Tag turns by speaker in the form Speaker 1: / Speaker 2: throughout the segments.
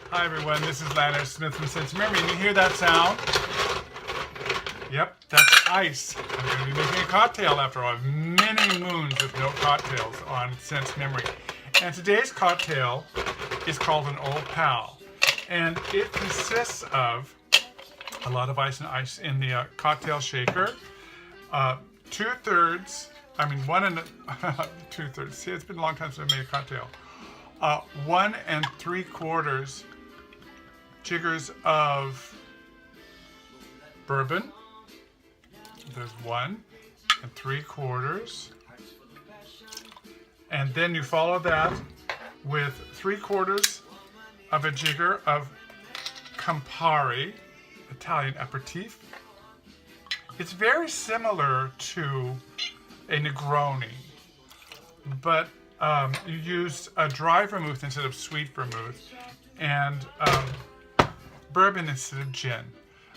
Speaker 1: Hi everyone, this is Lanier Smith from Sense Memory, and you hear that sound? Yep, that's ice. I'm going to be making a cocktail after all. Many moons with no cocktails on Sense Memory. And today's cocktail is called an Old Pal. And it consists of a lot of ice and ice in the cocktail shaker. 2/3, I mean 2/3. See, it's been a long time since I made a cocktail. 1 3/4 jiggers of bourbon. There's 1 3/4. And then you follow that with 3/4 of a jigger of Campari, Italian aperitif. It's very similar to a Negroni, but you use a dry vermouth instead of sweet vermouth, and bourbon instead of gin.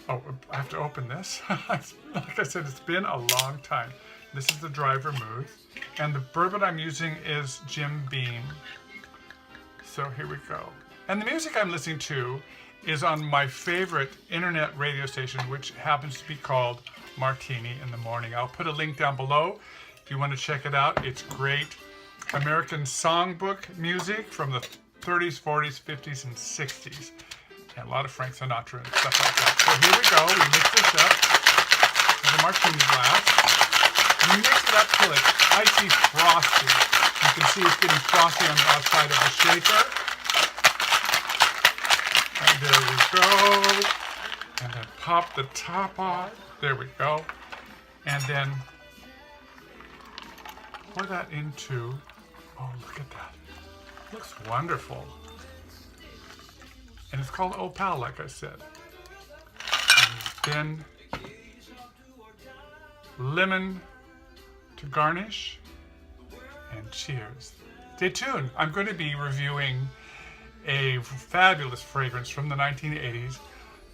Speaker 1: Oh, I have to open this. Like I said, it's been a long time. This is the dry vermouth, and the bourbon I'm using is Jim Beam. So here we go. And the music I'm listening to is on my favorite internet radio station, which happens to be called Martini in the Morning. I'll put a link down below if you want to check it out. It's great American songbook music from the 30s, 40s, 50s, and 60s. And a lot of Frank Sinatra and stuff like that. So here we go. We mix this up with a martini glass. You mix it up till it's icy frosty. You can see it's getting frosty on the outside of the shaker. And there we go. And then pop the top on. There we go. And then pour that into, oh, look at that. It looks wonderful. And it's called Old Pal, like I said. And then lemon to garnish. And cheers. Stay tuned. I'm going to be reviewing a fabulous fragrance from the 1980s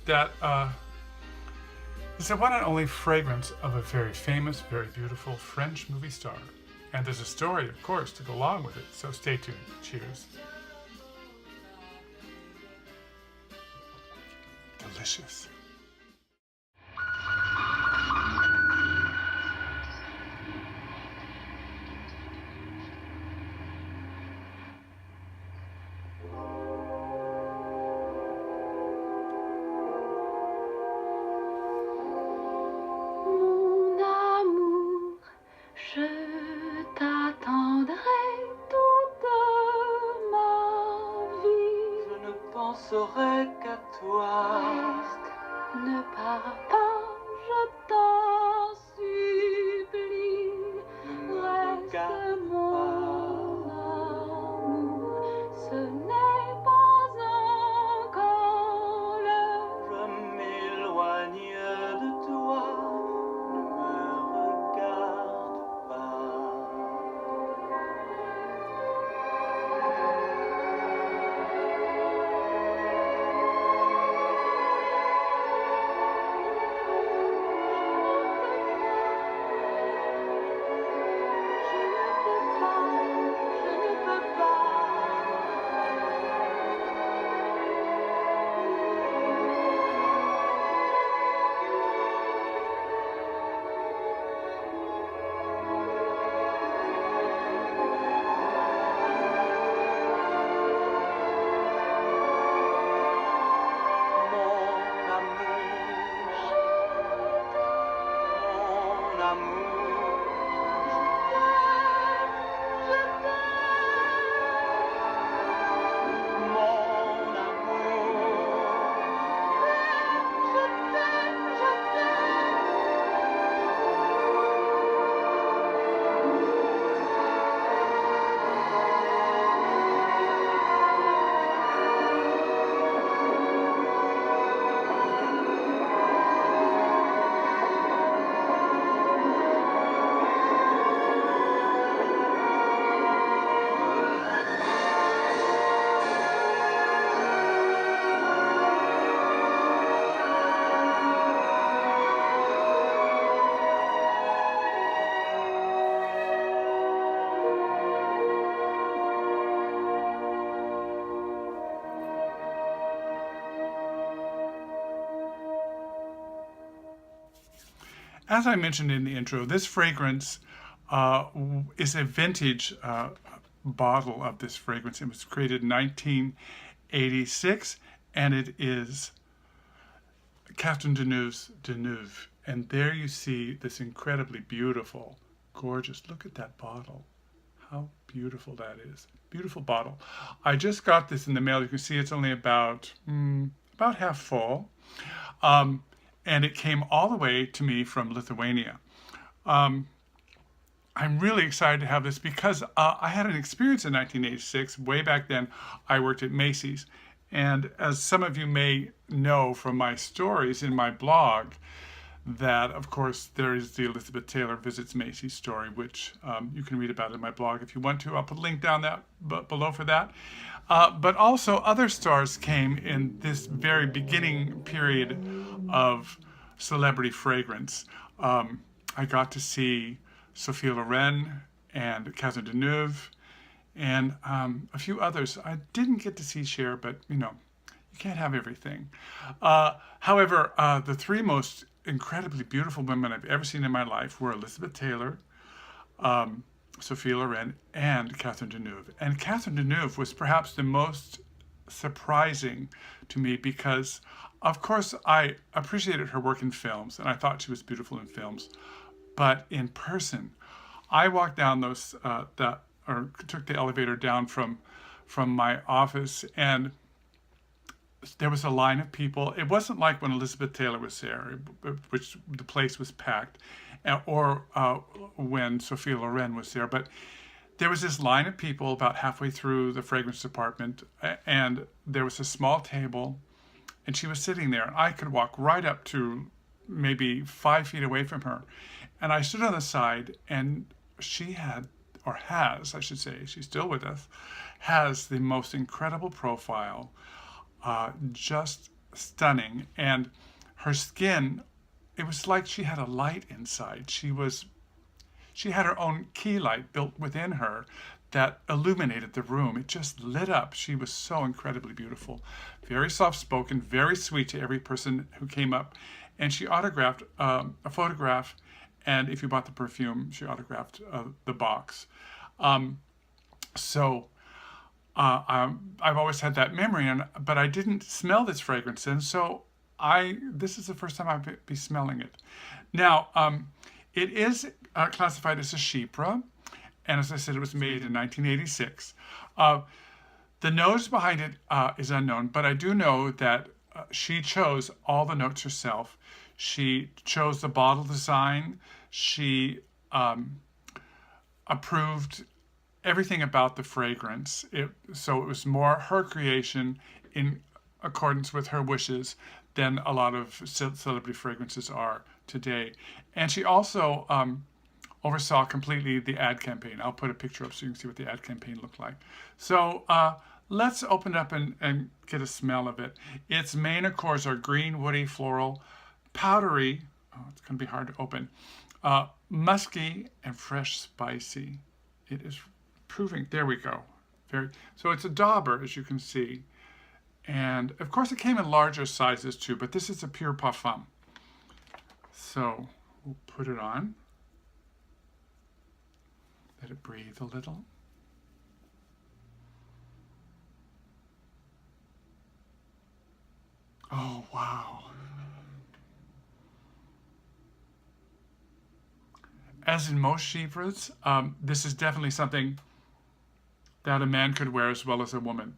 Speaker 1: that is the one and only fragrance of a very famous, very beautiful French movie star. And there's a story, of course, to go along with it. So stay tuned. Cheers. Delicious.
Speaker 2: Mon amour, je t'attendrai toute ma vie.
Speaker 3: Je ne penserai qu'à toi.
Speaker 2: Reste, ne pars pas, je t'en supplie. Reste, mon amour, ce n'est pas encore l'heure.
Speaker 3: Je m'éloigne de toi, ne me regarde pas.
Speaker 1: as I mentioned in the intro, this fragrance is a vintage bottle of this fragrance. It was created in 1986, and it is Catherine Deneuve's Deneuve. And there you see this incredibly beautiful, gorgeous, look at that bottle. How beautiful that is. Beautiful bottle. I just got this in the mail. You can see it's only about half full. And it came all the way to me from Lithuania. I'm really excited to have this because I had an experience in 1986. Way back then, I worked at Macy's. And as some of you may know from my stories in my blog, that, of course, there is the Elizabeth Taylor Visits Macy's story, which you can read about in my blog if you want to. I'll put a link down below for that. But also other stars came in this very beginning period of celebrity fragrance. I got to see Sophia Loren and Catherine Deneuve and a few others. I didn't get to see Cher, but you can't have everything. However, the three most incredibly beautiful women I've ever seen in my life were Elizabeth Taylor, Sophia Loren, and Catherine Deneuve. And Catherine Deneuve was perhaps the most surprising to me because, of course, I appreciated her work in films, and I thought she was beautiful in films. But in person, I walked down took the elevator down from my office, and there was a line of people. It wasn't like when Elizabeth Taylor was there, which the place was packed, or when Sophia Loren was there. But there was this line of people about halfway through the fragrance department, and there was a small table, and she was sitting there. And I could walk right up to maybe 5 feet away from her. And I stood on the side, and she had, or has, I should say, she's still with us, has the most incredible profile. Just stunning. And her skin, it was like she had a light inside. She had her own key light built within her that illuminated the room. It just lit up. She was so incredibly beautiful. Very soft-spoken, very sweet to every person who came up. And she autographed a photograph, and if you bought the perfume, she autographed the box. I've always had that memory, but I didn't smell this fragrance, and so this is the first time I'll be smelling it. Now, it is classified as a Chypre, and as I said, it was made in 1986. The nose behind it is unknown, but I do know that she chose all the notes herself. She chose the bottle design. She approved everything about the fragrance. So it was more her creation in accordance with her wishes than a lot of celebrity fragrances are today. And she also oversaw completely the ad campaign. I'll put a picture up so you can see what the ad campaign looked like. So let's open it up and get a smell of it. Its main accords are green, woody, floral, powdery, it's going to be hard to open, musky, and fresh spicy. It is proving, there we go. So it's a dauber, as you can see. And of course it came in larger sizes too, but this is a pure parfum. So we'll put it on. Let it breathe a little. Oh, wow. As in most Chypres, this is definitely something that a man could wear as well as a woman.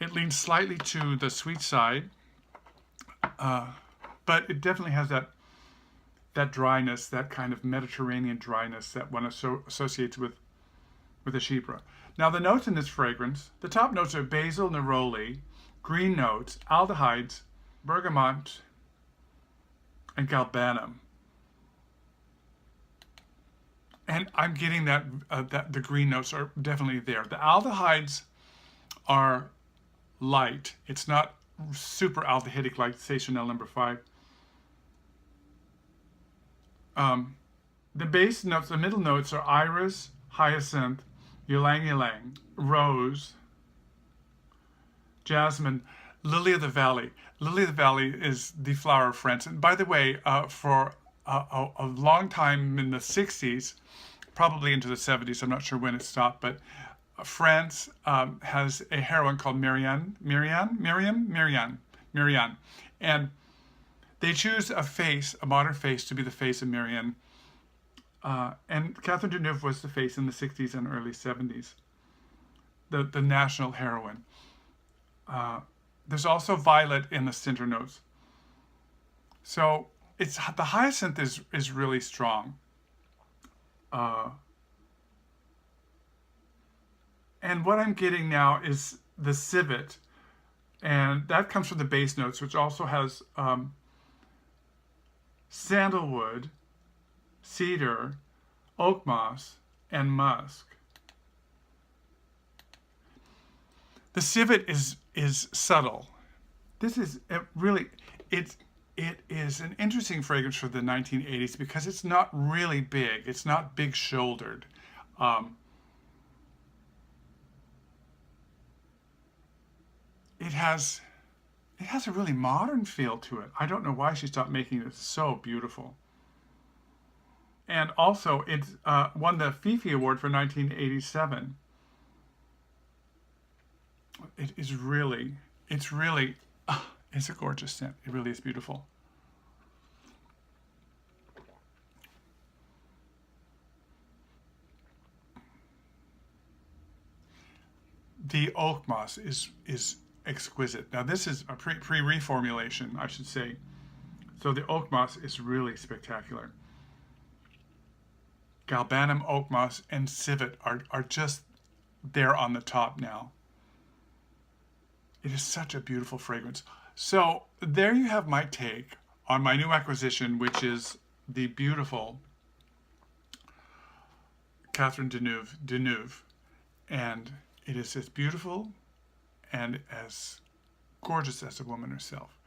Speaker 1: It leans slightly to the sweet side, but it definitely has that dryness, that kind of Mediterranean dryness that one associates with a Chypre. Now the notes in this fragrance, the top notes are basil, neroli, green notes, aldehydes, bergamot, and galbanum. And I'm getting that the green notes are definitely there. The aldehydes are light. It's not super aldehydic like, say, Chanel No. 5. The base notes, the middle notes are iris, hyacinth, ylang ylang, rose, jasmine, Lily of the Valley. Lily of the Valley is the flower of France. And by the way, for a long time in the 60s, probably into the 70s, I'm not sure when it stopped, but France has a heroine called Marianne. And they choose a face, a modern face, to be the face of Marianne. And Catherine Deneuve was the face in the 60s and early 70s, the national heroine. There's also violet in the center notes. So it's the hyacinth is really strong. And what I'm getting now is the civet, and that comes from the base notes, which also has sandalwood, cedar, oak moss, and musk. The civet is subtle. This is really, it is an interesting fragrance for the 1980s because it's not really big. It's not big shouldered. It has a really modern feel to it. I don't know why she stopped making it so beautiful. And also, it won the Fifi Award for 1987. It's a gorgeous scent. It really is beautiful. The oak moss is exquisite. Now this is a pre-reformulation, I should say. So the oak moss is really spectacular. Galbanum, oak moss, and civet are just there on the top now. It is such a beautiful fragrance. So there you have my take on my new acquisition, which is the beautiful Catherine Deneuve. And it is as beautiful and as gorgeous as a woman herself.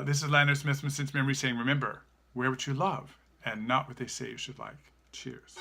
Speaker 1: This is Lanier Smith from Since Memory saying, remember, wear what you love and not what they say you should like. Cheers.